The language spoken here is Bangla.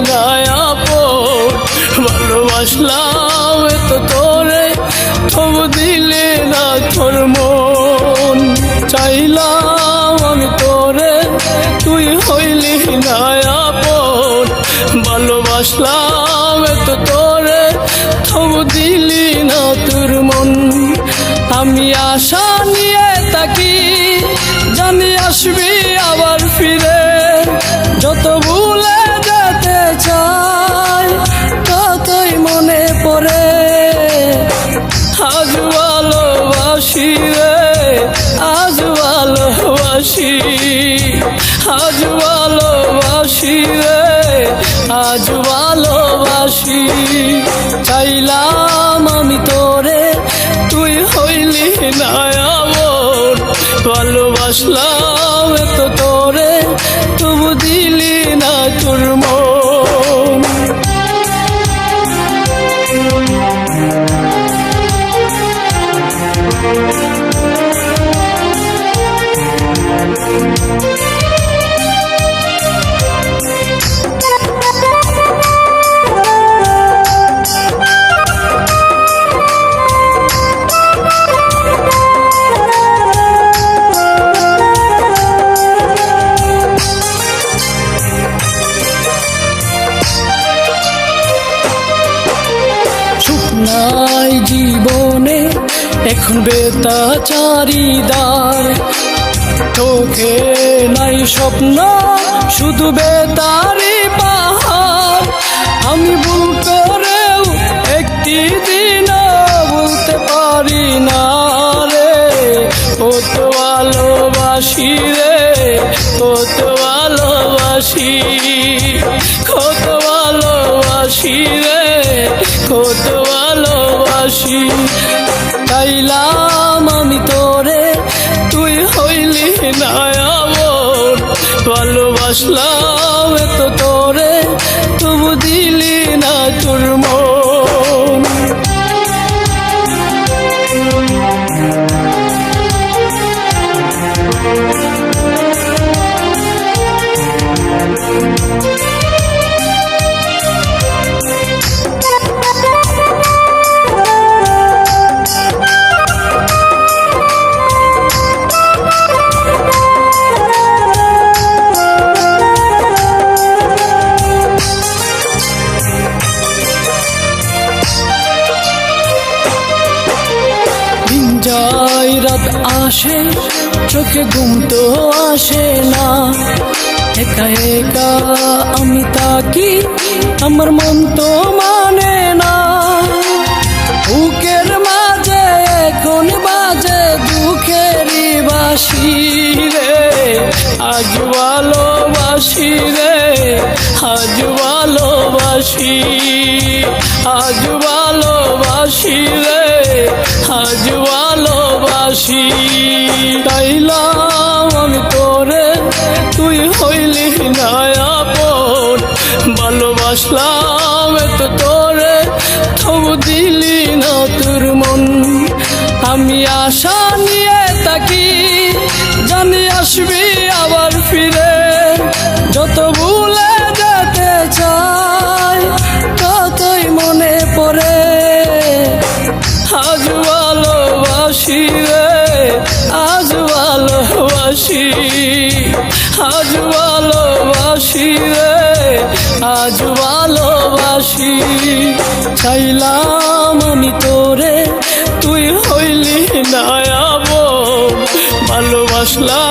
না আপন। ভালোবাসলাম এত তোরে, তবু দিলি না তোর মন। চাইলাম আমি তোরে, তুই হইলি না আপন। ভালোবাসলাম এত তোরে, তবু দিলি না তোর মন। আমি আশা নিয়ে থাকি, জানি আসবি আবার ফিরে। যত ভুলে যেতে চাই, ততই মনে পড়ে। আজ ভালোবাসি রে, আজ ভালোবাসি, আজ ভালোবাসি রে, আজ ভালোবাসি। চাইলাম আমি তোরে, তুই হইলি না আপন। ভালোবাসলাম এত তোরে, তবু দিলি না তোর মন। নাই জীবনে এখন বেতাচারিদার, চোখে নাই স্বপ্ন, শুধু বেতারি পাহাড়। আমি ভুল করেও একটি দিন বলতে পারি না রে, কত ভালোবাসি রে, কত ভালোবাসি, কত ভালোবাসি রে, কত ভালোবাসি। চাইলাম আমি তোরে, তুই হইলি না আপন। ভালোবাসলাম এত তোরে, তবু দিলি না তোর মন। যাই রাত আসে, চোখে ঘুম তো আসে না। একা একা আমি থাকি, আমার মন তো মানে না। বুকের মাঝে এখন বাজে দুঃখেরই বাঁশি রে। আজ ভালোবাসি রে, আজ ভালোবাসি, আজ ভালোবাসি রে, আজ ভালোবাসি। চাইলাম আমি তোরে, তুই হইলি না আপন। ভালোবাসলাম এত তোরে, তবু দিলি না তোর মন। আমি আশা নিয়ে থাকি, জানি আসবি আবার ফিরে। যত ভুলে যেতে চাই, ততই মনে পড়ে। আজ ভালোবাসি রে, আজ ভালোবাসি, আজ ভালোবাসি রে, আজ ভালোবাসি। চাইলাম আমি তোরে, তুই হইলি না আপন। ভালোবাসলাম